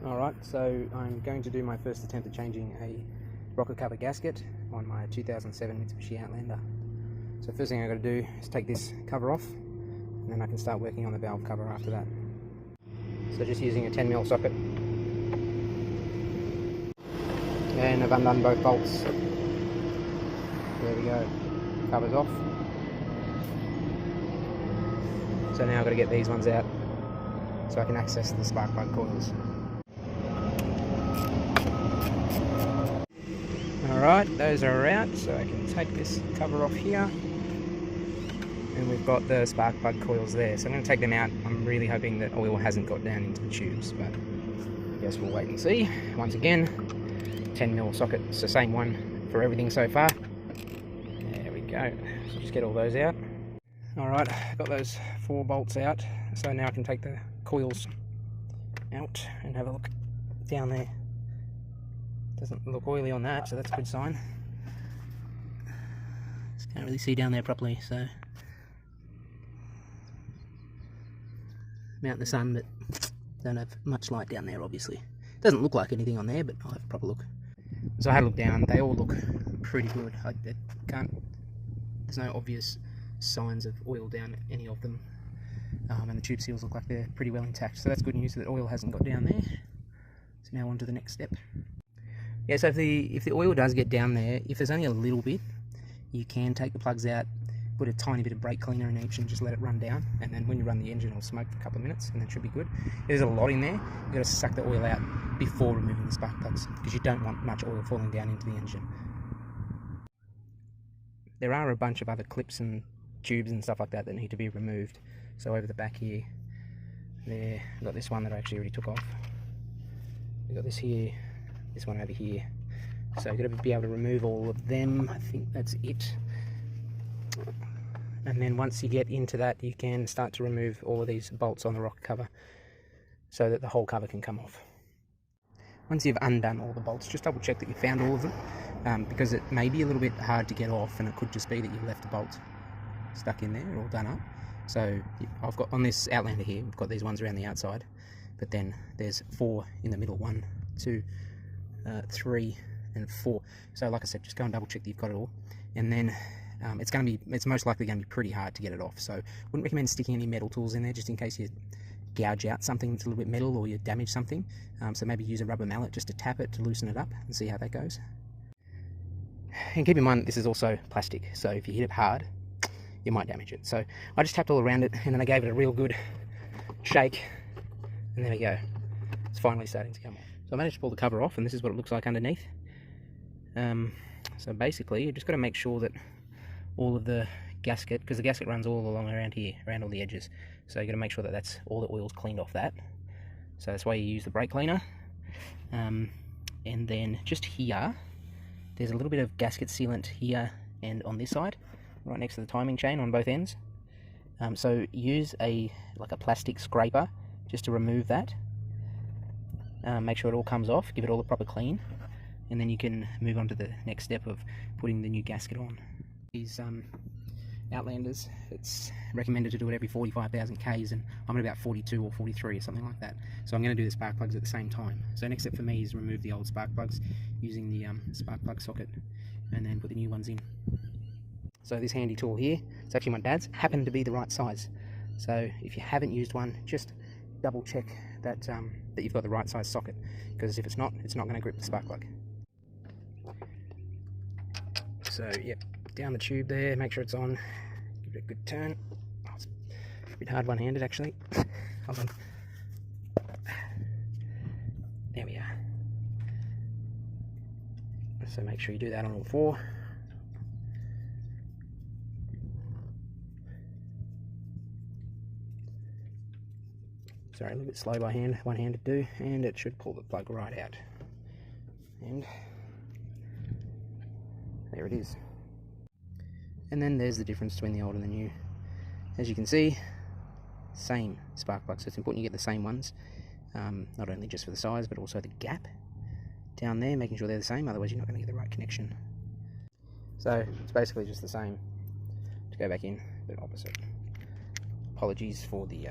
Alright, so I'm going to do my first attempt at changing a rocker cover gasket on my 2007 Mitsubishi Outlander. So first thing I've got to do is take this cover off, and then I can start working on the valve cover after that. So just using a 10mm socket, and I've undone both bolts. There we go, cover's off. So now I've got to get these ones out so I can access the spark plug coils. Alright, those are out, so I can take this cover off here. And we've got the spark plug coils there, so I'm going to take them out. I'm really hoping that oil hasn't got down into the tubes, but I guess we'll wait and see. Once again, 10mm socket, it's the same one for everything so far. There we go, so just get all those out. Alright, got those 4 bolts out, so now I can take the coils out and have a look down there. Doesn't look oily on that, so that's a good sign. Just can't really see down there properly, so I'm out in the sun, but don't have much light down there, obviously. Doesn't look like anything on there, but I'll have a proper look. So I had a look down, they all look pretty good. There's no obvious signs of oil down any of them, and the tube seals look like they're pretty well intact, so that's good news that oil hasn't got down there. So now on to the next step. Yeah, so if the oil does get down there, if there's only a little bit, you can take the plugs out, put a tiny bit of brake cleaner in each and just let it run down, and then when you run the engine it'll smoke for a couple of minutes and then it should be good. If there's a lot in there, you've got to suck the oil out before removing the spark plugs, because you don't want much oil falling down into the engine. There are a bunch of other clips and tubes and stuff like that that need to be removed. So over the back here, there, I've got this one that I actually already took off. We've got this here, this one over here. So you've got to be able to remove all of them. I think that's it. And then once you get into that, you can start to remove all of these bolts on the rocker cover so that the whole cover can come off. Once you've undone all the bolts, just double check that you found all of them, because it may be a little bit hard to get off, and it could just be that you've left the bolt stuck in there, all done up. So I've got, on this Outlander here, we've got these ones around the outside, but then there's 4 in the middle, 1, 2, 3 and 4. So like I said, just go and double check that you've got it all, and then it's most likely going to be pretty hard to get it off. So wouldn't recommend sticking any metal tools in there, just in case you gouge out something that's a little bit metal or you damage something. So maybe use a rubber mallet just to tap it to loosen it up and see how that goes. And keep in mind that this is also plastic, so if you hit it hard you might damage it. So I just tapped all around it, and then I gave it a real good shake, and there we go, it's finally starting to come off. So I managed to pull the cover off, and this is what it looks like underneath. So basically you just got to make sure that all of the gasket, because the gasket runs all along around here, around all the edges, so you got to make sure that that's all the oil's cleaned off that. So that's why you use the brake cleaner. And then just here there's a little bit of gasket sealant here and on this side, right next to the timing chain on both ends. So use like a plastic scraper just to remove that. Make sure it all comes off, give it all a proper clean, and then you can move on to the next step of putting the new gasket on. These Outlanders, it's recommended to do it every 45,000 Ks, and I'm at about 42 or 43 or something like that. So I'm going to do the spark plugs at the same time. So next step for me is remove the old spark plugs using the spark plug socket, and then put the new ones in. So this handy tool here, it's actually my dad's, happened to be the right size. So if you haven't used one, just double check that that you've got the right size socket, because if it's not going to grip the spark plug. So yep, down the tube there, make sure it's on, give it a good turn. Oh, it's a bit hard one-handed actually. Hold on. There we are. So make sure you do that on all 4. Sorry, a little bit slow by hand, one-handed do, and it should pull the plug right out. And there it is. And then there's the difference between the old and the new. As you can see, same spark plug, so it's important you get the same ones, not only just for the size but also the gap down there, making sure they're the same, otherwise you're not going to get the right connection. So it's basically just the same to go back in, but opposite. Apologies for the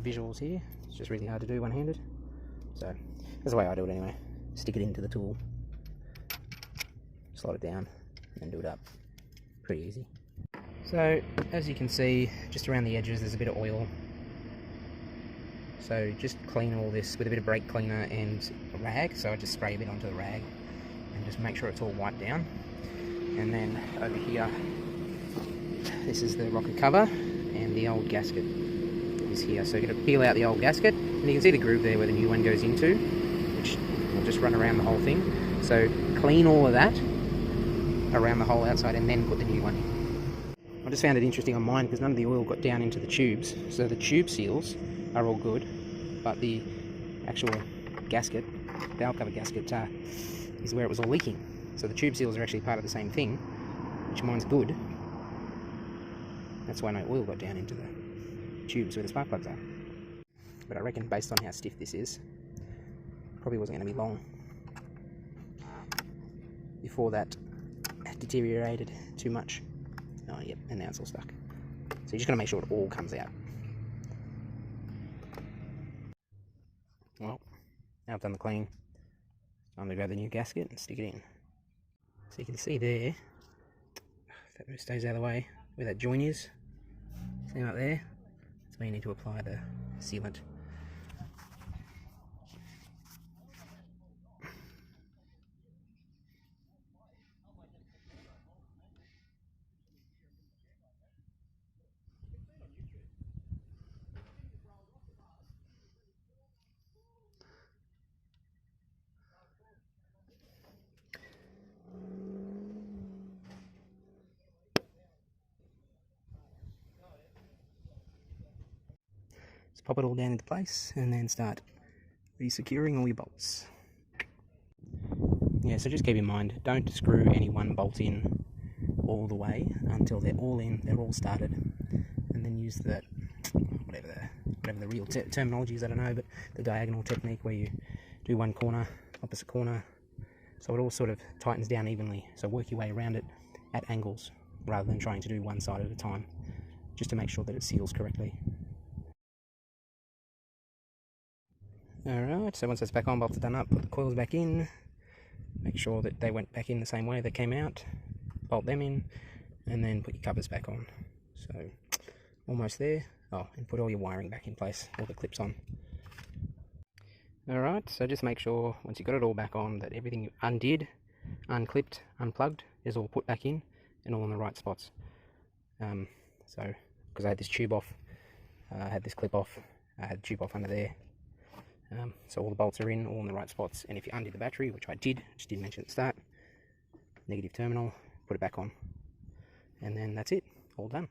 visuals here, it's just really hard to do one-handed. So that's the way I do it anyway. Stick it into the tool, slide it down, and then do it up. Pretty easy. So as you can see, just around the edges there's a bit of oil. So just clean all this with a bit of brake cleaner and a rag. So I just spray a bit onto the rag and just make sure it's all wiped down. And then over here, this is the rocker cover, and the old gasket is here. So you're going to peel out the old gasket, and you can see the groove there where the new one goes into, which will just run around the whole thing. So clean all of that around the whole outside and then put the new one in. I just found it interesting on mine because none of the oil got down into the tubes. So the tube seals are all good, but the actual gasket, valve cover gasket, is where it was all leaking. So the tube seals are actually part of the same thing, which mine's good. That's why no oil got down into the tubes where the spark plugs are. But I reckon based on how stiff this is, probably wasn't going to be long before that deteriorated too much. Oh yep, and now it's all stuck. So you're just going to make sure it all comes out. Well, now I've done the clean, time to grab the new gasket and stick it in. So you can see there, if that stays out of the way, where that joint is. See right there? That's where you need to apply the sealant. Just pop it all down into place and then start re-securing all your bolts. Yeah, so just keep in mind, don't screw any one bolt in all the way until they're all in, they're all started, and then use that, whatever the real terminology is, I don't know, but the diagonal technique where you do one corner, opposite corner, so it all sort of tightens down evenly. So work your way around it at angles rather than trying to do one side at a time, just to make sure that it seals correctly. Alright, so once that's back on, bolts are done up, put the coils back in, make sure that they went back in the same way they came out, bolt them in, and then put your covers back on. So, almost there. Oh, and put all your wiring back in place, all the clips on. Alright, so just make sure, once you've got it all back on, that everything you undid, unclipped, unplugged, is all put back in, and all in the right spots. So, because I had this tube off, I had this clip off, I had the tube off under there. So all the bolts are in, all in the right spots, and if you undid the battery, which I did, just didn't mention at the start, negative terminal, put it back on, and then that's it, all done.